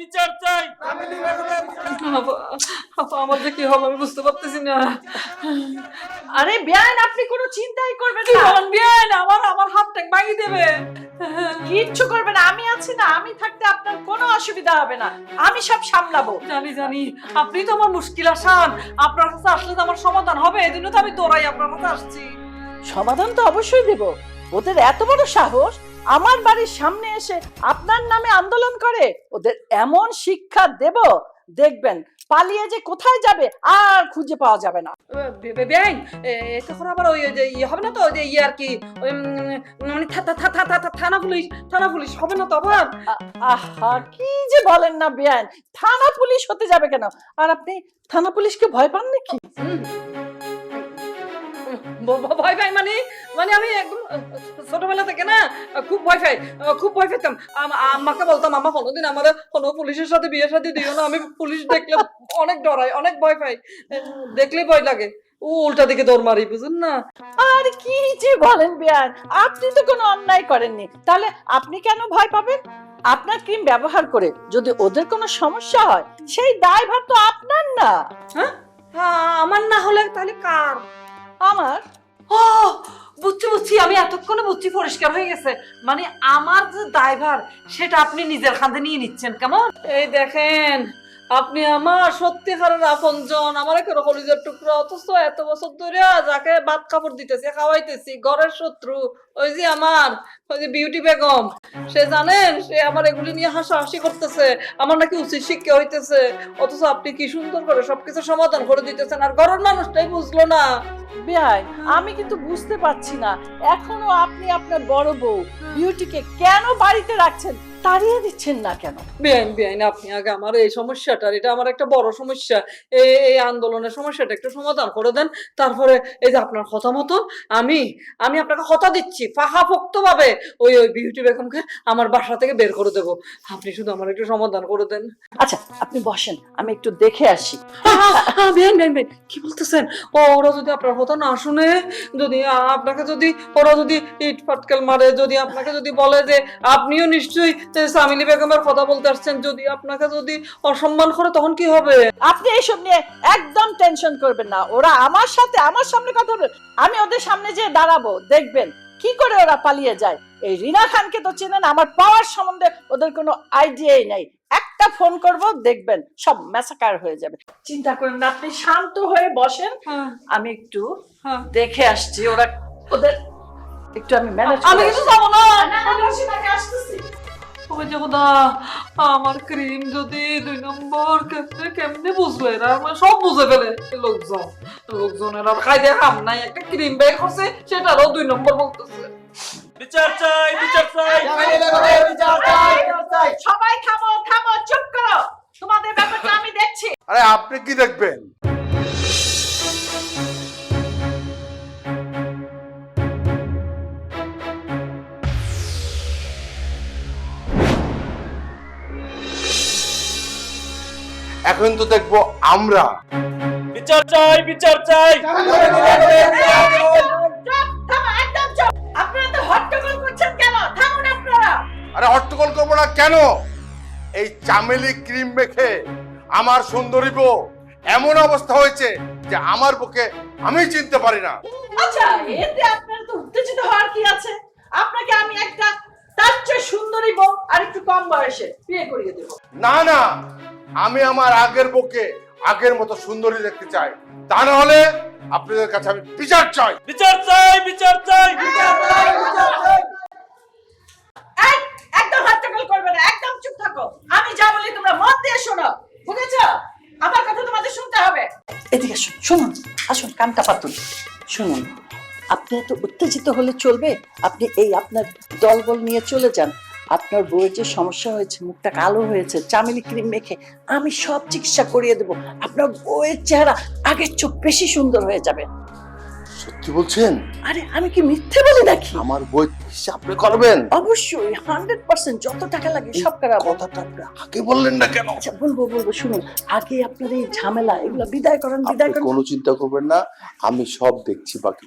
বিচার চাই। আমার যে কি হবে আমি বুঝতে পারতেছি না। আরে বেআইন, আপনি কোনো চিন্তাই করবেন কি না। বলেন বিয়ান? আমার হাতটা ভাঙিয়ে দেবে। কিচ্ছু করবে না, আমি আছি না। আমি থাকতে আপনার কোনো অসুবিধা হবে না, আমি সব সামলাবো। জানি আপনি তো আমার মুশকিল আসান। আপনার কাছে আসলে তো আমার সমাধান হবে, এই জন্য তো আমি দৌড়াই আপনার কাছে আসছি। সমাধান তো অবশ্যই দেব। ওদের এত বড় সাহস আমার বাড়ির সামনে এসে আপনার নামে আন্দোলন করে, ওদের এমন শিক্ষা দেব দেখবেন পালিয়ে যে কোথায় যাবে আর খুঁজে পাওয়া যাবে না। বেআইন তখন আবার ওই যে ইয়ে হবে না তো, ওই যে ইয়ে আর কি, ওই মানে থানা পুলিশ হবে না তো আবার? আহা, কি যে বলেন না বেআইন, থানা পুলিশ হতে যাবে কেন? আর আপনি থানা পুলিশকে ভয় পান নাকি? ভয় পাই মানে আমি একদম ছোটবেলা থেকে না খুব ভয় পাইতাম। আম্মাকে বলতাম, আম্মা কোনোদিন আমার কোনো পুলিশের সাথে বিয়ে শাদী দিও না, আমি পুলিশ দেখলে অনেক ডরাই, অনেক ভয় পাই, দেখলেই ভয় লাগে, উল্টা দিকে দৌড় মারি, বুঝুন না? আর কি যে বলেন বেয়ান, আপনি তো কোনো অন্যায় করেননি, তাহলে আপনি কেন ভয় পাবেন? আপনার ক্রিম ব্যবহার করে যদি ওদের কোনো সমস্যা হয় সেই দায়ভার তো আপনার না। হ্যাঁ, আমার না হলে তাহলে কার? আমার। ও বুঝছি, আমি এতক্ষণে বুঝছি, পরিষ্কার হয়ে গেছে। মানে আমার যে দায়ভার সেটা আপনি নিজের কাঁধে নিয়ে নিচ্ছেন, কেমন? এই দেখেন, আপনি আমার সত্যিকারের আপনজন, আমার একেবারে কলিজার টুকরা, অথচ এত বছর ধরে যাকে ভাত কাপড় দিতেছি, খাওয়াইতেছি, ঘরের শত্রু, ওই যে আমার ওই যে বিউটি বেগম, সে জানেন, সে আমার এগুলি নিয়ে হাসাহাসি করতেছে, আমার নাকি উচিত শিক্ষা হইতেছে, অথচ আপনি কি সুন্দর করে সবকিছু সমাধান করে দিতেছেন, আর ঘরের মানুষটাই বুঝলো না। বেয়াই, আমি কিন্তু বুঝতে পারছি না এখনো আপনি আপনার বড় বউ বিউটিকে কেন বাড়িতে রাখছেন, তাড়িয়ে দিচ্ছেন না কেন? বেআইন আপনি আগে আমার এই সমস্যাটার, এটা আমার একটা বড় সমস্যা, এই আন্দোলনের সমস্যাটা একটু সমাধান করে দেন। তারপরে এই যে আপনার কথা মতো আমি আপনাকে কথা দিচ্ছি, পাকাপোক্ত ভাবে ওই বিউটি বেগমকে আমার বাসা থেকে বের করে দেব। আপনি শুধু আমার একটু সমাধান করে দেন। আচ্ছা, আপনি বসেন, আমি একটু দেখে আসি। বেআইন কি বলতেছেন? ওরা যদি আপনার কথা না শুনে, যদি আপনাকে যদি ওরা যদি ইট পাটকেল মারে, যদি আপনাকে যদি বলে যে আপনিও নিশ্চয়ই সামিলি বেগমের কথা বলতে আসছেন, যদি আপনাকে যদি অসম্মান করে, তখন কি হবে? আপনি এইসব নিয়ে একদম টেনশন করবেন না, ওরা আমার সাথে আমার সামনে কথা বলবে, আমি ওদের সামনে যেয়ে দাঁড়াবো, দেখবেন কি করে ওরা পালিয়ে যায়। এই রিনা খানকে তো চেনেন, আমার পাওয়ার সম্বন্ধে ওদের কোনো আইডিয়াই নাই। একটা ফোন করব, দেখবেন সব ম্যাসাকার হয়ে যাবে। চিন্তা করেন না, আপনি শান্ত হয়ে বসেন, আমি একটু দেখে আসছি ওদের একটু আমি ম্যানেজ আমি কিন্তু যাবো না। আসতেছি। ওই যে খোদা, আমার ক্রিম যদি 2 নম্বর কেমনে বুঝলো এরা? আমার সব বুঝে ফেলে লোকজনের আর খাই দিয়ে কাম নাই, একটা ক্রিম বের করছে সেটারও 2 নম্বর বলতেছে। বিচার চাই, বিচার চাই। সবাই থামো, চুপ করো, তোমাদের ব্যাপারটা আমি দেখছি। আরে আপনি কি দেখবেন? এখন তো দেখবো আমরা। বিচার চাই, বিচার চাই। আপনারা তো হট্টগোল করছেন কেন? থামুন আপনারা। আরে হট্টগোল করবো না কেন? এই চামেলি ক্রিম মেখে আমার সুন্দরী বউ এমন অবস্থা হয়েছে যে আমার পক্ষে আমি চিনতে পারি না। আচ্ছা, এতে আপনার তো উত্তেজিত হওয়ার কি আছে? আপনাকে আমি একটা তার চেয়ে সুন্দরী বউ আর একটু কম বয়সে বিয়ে করিয়ে দেব। না, আমি আমার আগের বউকে আগের মতো সুন্দরী দেখতে চাই, তা না হলে আপনাদের কাছে আমি বিচার চাই। বিচার চাই, বিচার চাই। এই, একদম হট্টগোল করবে না, একদম চুপ থাকো। আমি যা বলি তোমরা মন দিয়ে শোনো, বুঝেছো? আমার কথা তোমাদের শুনতে হবে। এদিকে শুনুন, আসুন, কানটা পাতুন, শুনুন। আপনি এত উত্তেজিত হলে চলবে? আপনি আপনার দলবল নিয়ে চলে যান। আপনার বউয়ের যে সমস্যা হয়েছে, মুখটা কালো হয়েছে, চামেলি ক্রিম মেখে আমি সব চিকিৎসা করিয়ে দেবো। আপনার বউয়ের চেহারা আগের চোখ বেশি সুন্দর হয়ে যাবে। সত্যি বলছেন? আরে আমি কি মিথ্যে বলি নাকি? আমার বই চিকিৎসা আপনি করবেন? অবশ্যই, 100%, যত টাকা লাগে সব করাবো। কথাটা আপনি আগে বললেন না কেন? আচ্ছা, বলবো, শুনুন। আগে আপনার এই ঝামেলা এগুলো বিদায় করেন। কোনো চিন্তা করবেন না, আমি সব দেখছি বাকি।